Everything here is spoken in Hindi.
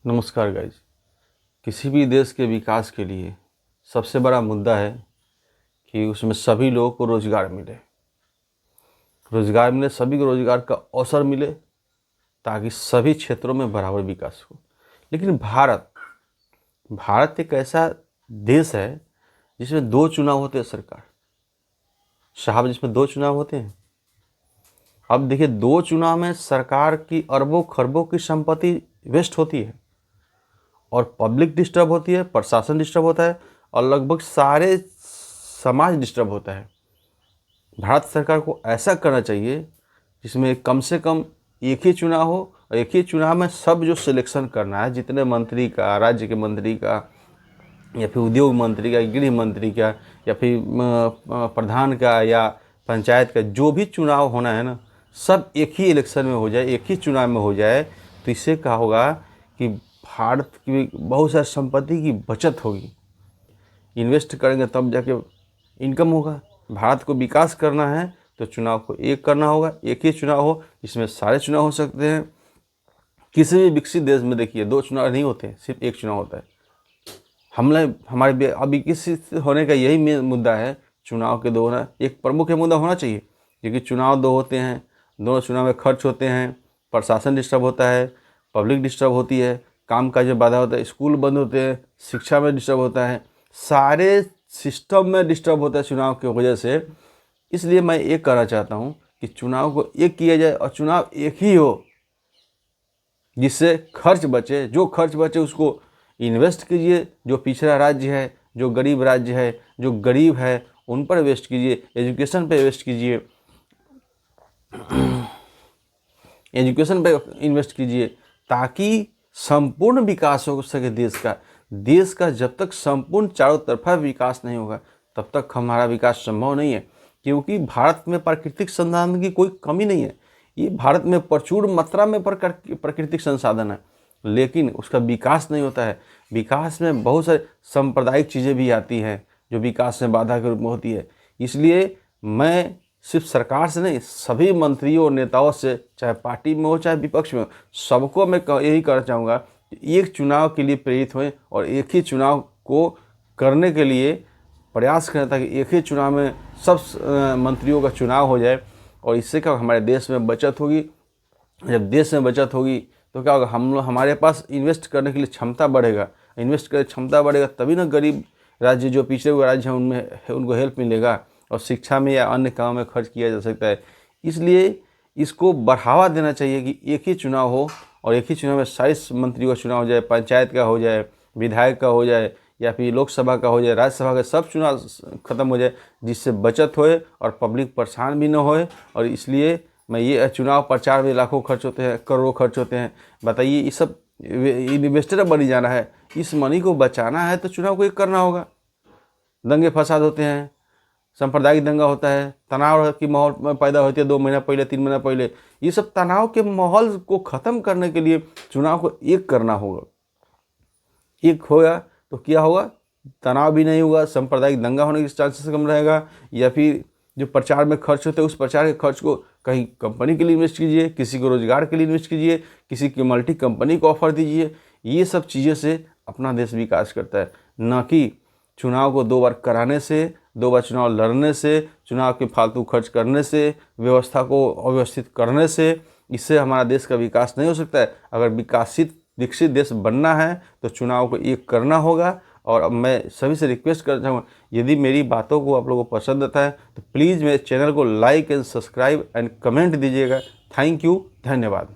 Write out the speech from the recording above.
नमस्कार गाइज। किसी भी देश के विकास के लिए सबसे बड़ा मुद्दा है कि उसमें सभी लोगों को रोज़गार मिले। सभी को रोज़गार का अवसर मिले ताकि सभी क्षेत्रों में बराबर विकास हो। लेकिन भारत एक ऐसा देश है जिसमें दो चुनाव होते हैं सरकार साहब, जिसमें दो चुनाव होते हैं। अब देखिए, दो चुनाव में सरकार की अरबों खरबों की संपत्ति वेस्ट होती है और पब्लिक डिस्टर्ब होती है, प्रशासन डिस्टर्ब होता है और लगभग सारे समाज डिस्टर्ब होता है। भारत सरकार को ऐसा करना चाहिए जिसमें कम से कम एक ही चुनाव हो और एक ही चुनाव में सब जो सिलेक्शन करना है, जितने मंत्री का, राज्य के मंत्री का या फिर उद्योग मंत्री का, गृह मंत्री का या फिर प्रधान का या पंचायत का, जो भी चुनाव होना है ना, सब एक ही इलेक्शन में हो जाए, एक ही चुनाव में हो जाए। तो इससे क्या होगा कि भारत की बहुत सारी संपत्ति की बचत होगी। इन्वेस्ट करेंगे तब जाके इनकम होगा। भारत को विकास करना है तो चुनाव को एक करना होगा, एक ही चुनाव हो जिसमें सारे चुनाव हो सकते हैं। किसी भी विकसित देश में देखिए दो चुनाव नहीं होते, सिर्फ एक चुनाव होता है। हमारे अभी विकसित होने का यही मुद्दा है, चुनाव के दो होना एक प्रमुख मुद्दा होना चाहिए, क्योंकि चुनाव दो होते हैं, दोनों चुनाव में खर्च होते हैं, प्रशासन डिस्टर्ब होता है, पब्लिक डिस्टर्ब होती है, काम काज में बाधा होता है, स्कूल बंद होते हैं, शिक्षा में डिस्टर्ब होता है, सारे सिस्टम में डिस्टर्ब होता है चुनाव की वजह से। इसलिए मैं ये कहना चाहता हूँ कि चुनाव को एक किया जाए और चुनाव एक ही हो, जिससे खर्च बचे। जो खर्च बचे उसको इन्वेस्ट कीजिए। जो पिछड़ा राज्य है, जो गरीब राज्य है, जो गरीब है, उन पर वेस्ट कीजिए, एजुकेशन पे वेस्ट कीजिए, एजुकेशन पे इन्वेस्ट कीजिए, ताकि संपूर्ण विकास हो सके देश का जब तक संपूर्ण चारों तरफा विकास नहीं होगा तब तक हमारा विकास संभव नहीं है। क्योंकि भारत में प्राकृतिक संसाधन की कोई कमी नहीं है। ये भारत में प्रचुर मात्रा में प्राकृतिक संसाधन है, लेकिन उसका विकास नहीं होता है। विकास में बहुत सारे सांप्रदायिक चीज़ें भी आती हैं जो विकास में बाधा के रूप में होती है। इसलिए मैं सिर्फ सरकार से नहीं, सभी मंत्रियों और नेताओं से, चाहे पार्टी में हो चाहे विपक्ष में हो, सबको मैं यही कहना चाहूँगा कि एक चुनाव के लिए प्रेरित हों और एक ही चुनाव को करने के लिए प्रयास करें, ताकि एक ही चुनाव में सब मंत्रियों का चुनाव हो जाए। और इससे क्या हमारे देश में बचत होगी। जब देश में बचत होगी तो क्या होगा, हमारे पास इन्वेस्ट करने के लिए क्षमता बढ़ेगा। इन्वेस्ट करने क्षमता बढ़ेगा तभी ना गरीब राज्य, जो पिछड़े हुए राज्य हैं, उनमें उनको हेल्प मिलेगा और शिक्षा में या अन्य कामों में खर्च किया जा सकता है। इसलिए इसको बढ़ावा देना चाहिए कि एक ही चुनाव हो और एक ही चुनाव में सारे मंत्रियों का चुनाव हो जाए, पंचायत का हो जाए, विधायक का हो जाए या फिर लोकसभा का हो जाए, राज्यसभा का, सब चुनाव खत्म हो जाए, जिससे बचत होए और पब्लिक परेशान भी न होए। और इसलिए मैं ये चुनाव प्रचार में लाखों खर्च होते हैं, करोड़ों खर्च होते हैं। बताइए, ये सब इन्वेस्टर बनी जाना है, इस मनी को बचाना है तो चुनाव को एक करना होगा। दंगे फसाद होते हैं, सांप्रदायिक दंगा होता है, तनाव की माहौल पैदा होती है 2 महीना पहले, 3 महीना पहले। ये सब तनाव के माहौल को ख़त्म करने के लिए चुनाव को एक करना होगा। एक होगा तो क्या होगा, तनाव भी नहीं होगा, सांप्रदायिक दंगा होने के चांसेस कम रहेगा। या फिर जो प्रचार में खर्च होते हैं उस प्रचार के खर्च को कहीं कंपनी के लिए इन्वेस्ट कीजिए, किसी को रोजगार के लिए इन्वेस्ट कीजिए, किसी की मल्टी कंपनी को ऑफर दीजिए। ये सब चीज़ें से अपना देश विकास करता है, न कि चुनाव को 2 बार कराने से, 2 बार चुनाव लड़ने से, चुनाव के फालतू खर्च करने से, व्यवस्था को अव्यवस्थित करने से। इससे हमारा देश का विकास नहीं हो सकता है। अगर विकसित देश बनना है तो चुनाव को एक करना होगा। और अब मैं सभी से रिक्वेस्ट करना चाहूँगा, यदि मेरी बातों को आप लोगों को पसंद आता है तो प्लीज़ मेरे चैनल को like and subscribe and comment दीजिएगा। थैंक यू, धन्यवाद।